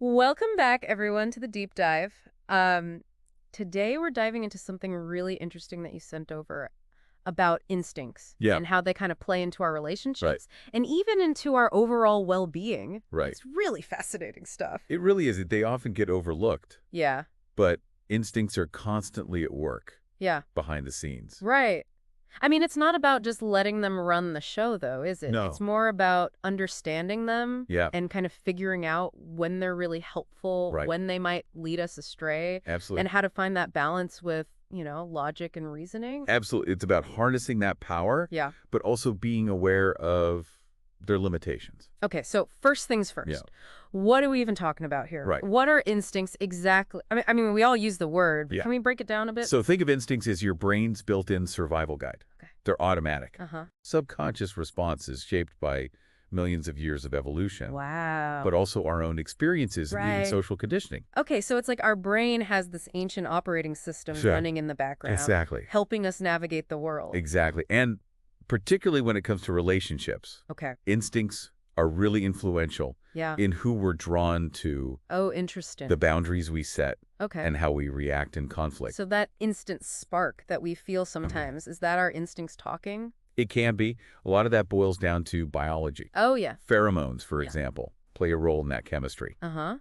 Welcome back, everyone, to the deep dive. Today we're diving into something really interesting that you sent over about instincts Yeah, and how they kind of play into our right, relationships and even into our overall well-being. right. It's really fascinating stuff. It really is. They often get overlooked, Yeah, but instincts are constantly at work yeah, behind the scenes. right. I mean, it's not about just letting them run the show, though, is it? It's No. more about understanding them Yeah, and kind of figuring out when they're really helpful, right. when they might lead us astray, and Absolutely. how to find that balance with, logic and reasoning. Absolutely. It's about harnessing that power, Yeah. but also being aware of their limitations. Okay, so first things Yeah, first. What are we even talking about here? right. What are instincts exactly? I mean, we all use the word, but Yeah. can we break it down a bit? So think of instincts as your brain's built-in survival guide. Okay. They're automatic. Uh-huh. Subconscious responses shaped by millions of years of evolution, Wow. but also our own experiences and even Right. social conditioning. Okay, so it's like our brain has this ancient operating system Sure. running in the background, Exactly. helping us navigate the world. Exactly. And particularly when it comes to relationships, Okay. instincts are really influential Yeah. in who we're drawn to, Oh, interesting. the boundaries we set, Okay. and how we react in conflict. So that instant spark that we feel sometimes, is that our instincts talking? It can be. A lot of that boils down to biology. Oh, yeah. Pheromones, for Yeah. example, play a role in that chemistry. Uh-huh.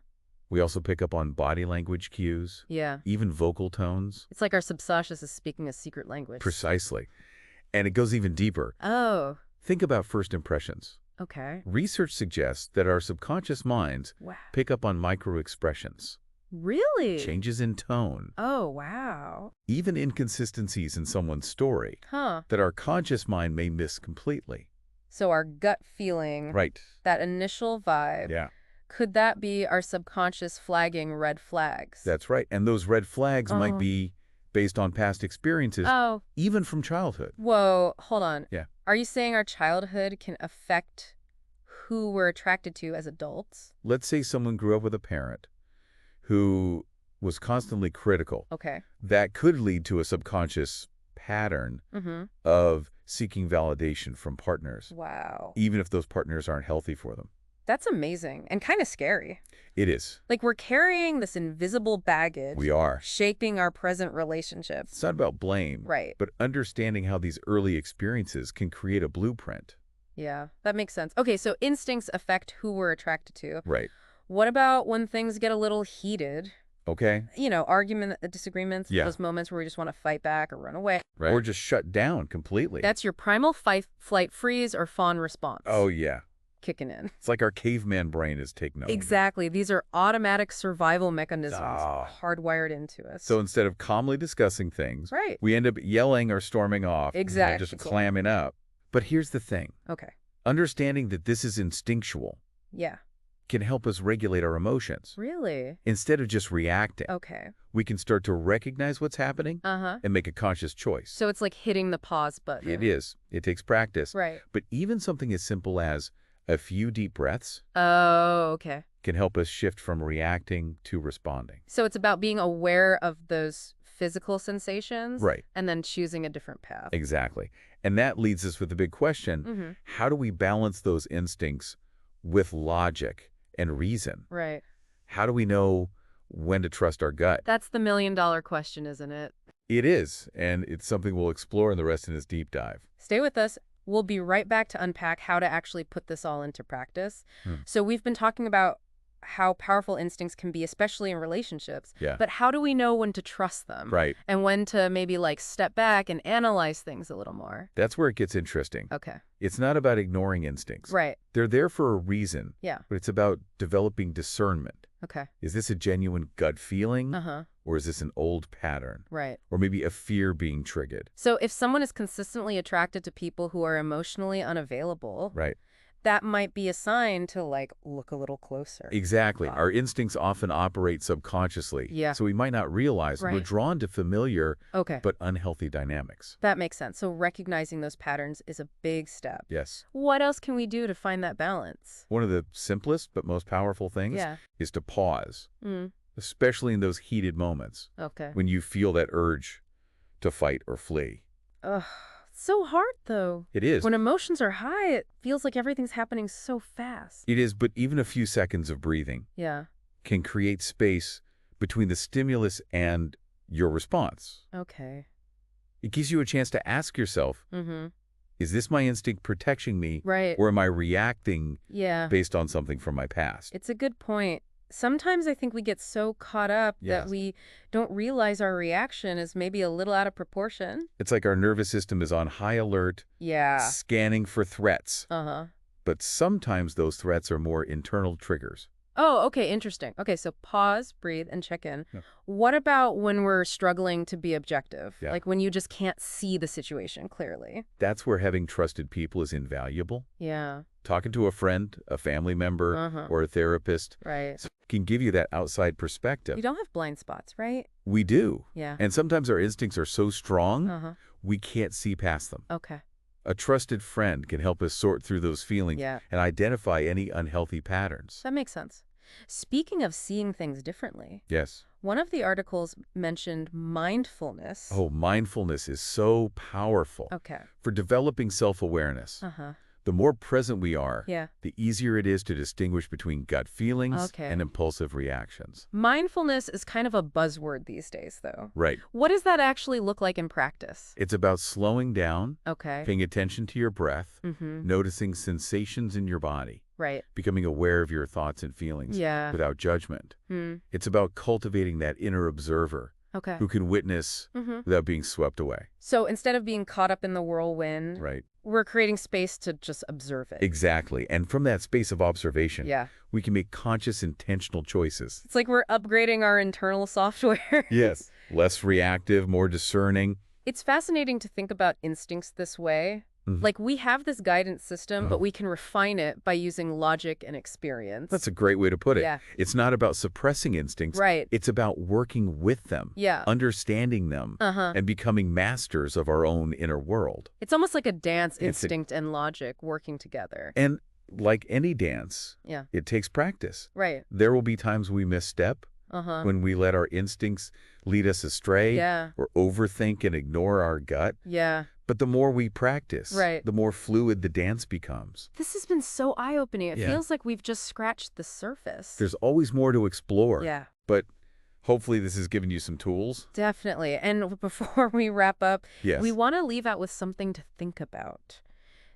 We also pick up on body language cues, Yeah. even vocal tones. It's like our subconscious is speaking a secret language. Precisely. And it goes even deeper. Oh, Think about first impressions. okay. Research suggests that our subconscious minds Wow. pick up on micro-expressions, Really? changes in tone, Oh, wow. even inconsistencies in someone's story Huh. that our conscious mind may miss completely. So our gut feeling, Right. that initial vibe, Yeah, could that be our subconscious flagging red flags? that's right. And those red flags might Oh. be based on past experiences, Oh, even from childhood. whoa, hold on. Yeah. Are you saying our childhood can affect who we're attracted to as adults? Let's say someone grew up with a parent who was constantly critical. Okay. That could lead to a subconscious pattern Mm-hmm. of seeking validation from partners, Wow. even if those partners aren't healthy for them. That's amazing and kind of scary. It is. Like we're carrying this invisible baggage, We are. shaping our present relationships. It's not about blame, Right. but understanding how these early experiences can create a blueprint. Yeah, that makes sense. Okay, so instincts affect who we're attracted to. Right. What about when things get a little heated? Okay? Disagreements, Yeah. those moments where we just want to fight back or run away. Right. Or just shut down completely. That's your primal fight, flight, freeze, or fawn response. Oh, yeah. Kicking in. It's like our caveman brain is taking over. Exactly. These are automatic survival mechanisms Ah. hardwired into us. So instead of calmly discussing things, right. we end up yelling or storming off. Exactly. Just clamming up. But here's the thing. Okay. Understanding that this is instinctual Yeah. can help us regulate our emotions. Really? Instead of just reacting, Okay. we can start to recognize what's happening Uh-huh. and make a conscious choice. So it's like hitting the pause button. It is. It takes practice. Right. But even something as simple as a few deep breaths Oh, okay. can help us shift from reacting to responding. So it's about being aware of those physical sensations. Right. And then choosing a different path. Exactly. And that leads us with the big question. Mm-hmm. How do we balance those instincts with logic and reason? Right. How do we know when to trust our gut? That's the million-dollar question, isn't it? It is, and it's something we'll explore in the rest of this deep dive. Stay with us. We'll be right back to unpack how to actually put this all into practice. So we've been talking about how powerful instincts can be, especially in relationships. Yeah. But how do we know when to trust them? Right. And when to maybe step back and analyze things a little more? That's where it gets interesting. Okay. It's not about ignoring instincts. Right. They're there for a reason. Yeah. But it's about developing discernment. Okay. Is this a genuine gut feeling? Uh-huh. Or is this an old pattern? Right. Or maybe a fear being triggered? So if someone is consistently attracted to people who are emotionally unavailable, Right. that might be a sign to look a little closer. Exactly. Wow. Our instincts often operate subconsciously. Yeah. So we might not realize we're Right. drawn to familiar Okay. but unhealthy dynamics. That makes sense. So recognizing those patterns is a big step. Yes. What else can we do to find that balance? One of the simplest but most powerful things Yeah. is to pause, Mm. especially in those heated moments Okay. when you feel that urge to fight or flee. Ugh. So hard, though. It is. When emotions are high, it feels like everything's happening so fast. It is, but even a few seconds of breathing Yeah. can create space between the stimulus and your response. Okay. It gives you a chance to ask yourself, Mm-hmm. is this my instinct protecting me, Right. or am I reacting Yeah. based on something from my past? It's a good point. Sometimes I think we get so caught up that Yes. we don't realize our reaction is maybe a little out of proportion. It's like our nervous system is on high alert, Yeah. scanning for threats. Uh-huh. But sometimes those threats are more internal triggers. Oh, okay, interesting. Okay, so pause, breathe, and check in. Yeah. What about when we're struggling to be objective? Yeah. Like when you just can't see the situation clearly? That's where having trusted people is invaluable. Yeah. Talking to a friend, a family member, Uh-huh. or a therapist Right. can give you that outside perspective. We don't have blind spots, right? We do. Yeah. And sometimes our instincts are so strong, Uh-huh. we can't see past them. Okay. A trusted friend can help us sort through those feelings Yeah. and identify any unhealthy patterns. That makes sense. Speaking of seeing things differently, Yes. one of the articles mentioned mindfulness. Oh, mindfulness is so powerful Okay. for developing self-awareness. Uh-huh. The more present we are, Yeah. the easier it is to distinguish between gut feelings Okay. and impulsive reactions. Mindfulness is kind of a buzzword these days, though. Right. What does that actually look like in practice? It's about slowing down, Okay. paying attention to your breath, Mm-hmm. noticing sensations in your body, Right. becoming aware of your thoughts and feelings Yeah. without judgment. Hmm. It's about cultivating that inner observer Okay. who can witness Mm-hmm. without being swept away. So instead of being caught up in the whirlwind, Right. we're creating space to just observe it. Exactly. And from that space of observation, Yeah. we can make conscious, intentional choices. It's like we're upgrading our internal software. Yes. Less reactive, more discerning. It's fascinating to think about instincts this way. Mhm. Like we have this guidance system, Oh. but we can refine it by using logic and experience. That's a great way to put it. Yeah. It's not about suppressing instincts. Right. It's about working with them, Yeah. understanding them, Uh-huh. and becoming masters of our own inner world. It's almost like a dance, It's a- instinct and logic working together. And like any dance, Yeah. it takes practice. Right. There will be times we misstep, Uh-huh. when we let our instincts lead us astray, Yeah. or overthink and ignore our gut. Yeah. But the more we practice, Right. the more fluid the dance becomes. This has been so eye-opening. It Yeah. feels like we've just scratched the surface. There's always more to explore. Yeah. But hopefully this has given you some tools. Definitely. And before we wrap up, Yes. we want to leave out with something to think about.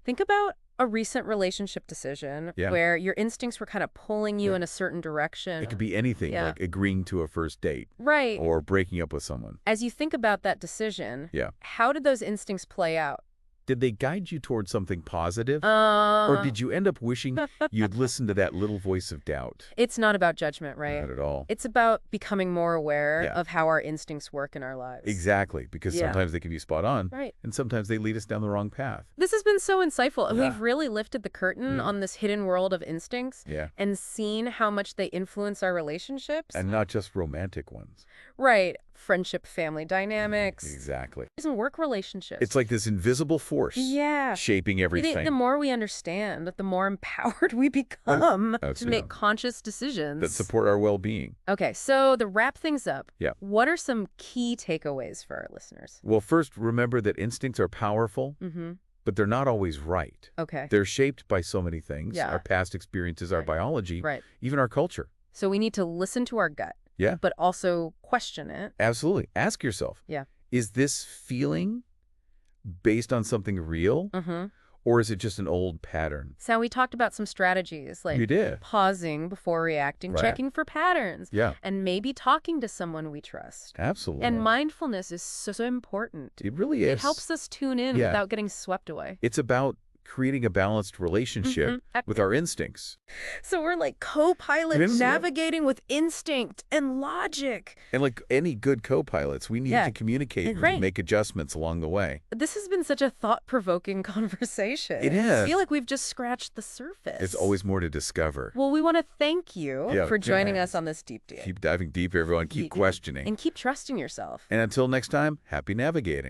Think about a recent relationship decision Yeah. where your instincts were kind of pulling you Yeah. in a certain direction. It could be anything, Yeah. like agreeing to a first date Right. or breaking up with someone. As you think about that decision, Yeah. how did those instincts play out? Did they guide you towards something positive? Or did you end up wishing you'd listened to that little voice of doubt? It's not about judgment, right? Not at all. It's about becoming more aware Yeah. of how our instincts work in our lives. Exactly, because Yeah. sometimes they can be spot on, Right. and sometimes they lead us down the wrong path. This has been so insightful. Yeah. We've really lifted the curtain on this hidden world of instincts Yeah. and seen how much they influence our relationships. And not just romantic ones. Right. Friendship, family dynamics, Exactly. and work relationships. It's like this invisible force Yeah. shaping everything. The more we understand, the more empowered we become That's to make it. conscious decisions. That support our well-being. Okay, so to wrap things up, Yeah. what are some key takeaways for our listeners? Well, first, remember that instincts are powerful, Mm-hmm. but they're not always right. Okay. They're shaped by so many things, Yeah. our past experiences, our Right. biology, Right. even our culture. So we need to listen to our gut. Yeah. But also question it. Absolutely. Ask yourself, Yeah. is this feeling based on something real, Mm-hmm. or is it just an old pattern? So we talked about some strategies like You did. pausing before reacting, Right. checking for patterns, Yeah, and maybe talking to someone we trust. absolutely. And mindfulness is so important. It really is. It helps us tune in Yeah. without getting swept away. It's about creating a balanced relationship with our instincts. So we're like co-pilots Yes. navigating with instinct and logic. And like any good co-pilots, we need Yeah. to communicate Right. and make adjustments along the way. This has been such a thought-provoking conversation. It I is. feel like we've just scratched the surface. There's always more to discover. Well, we want to thank you Yeah, for joining yeah. us on this deep dive. Keep diving deep, everyone. Keep questioning. And keep trusting yourself. And until next time, happy navigating.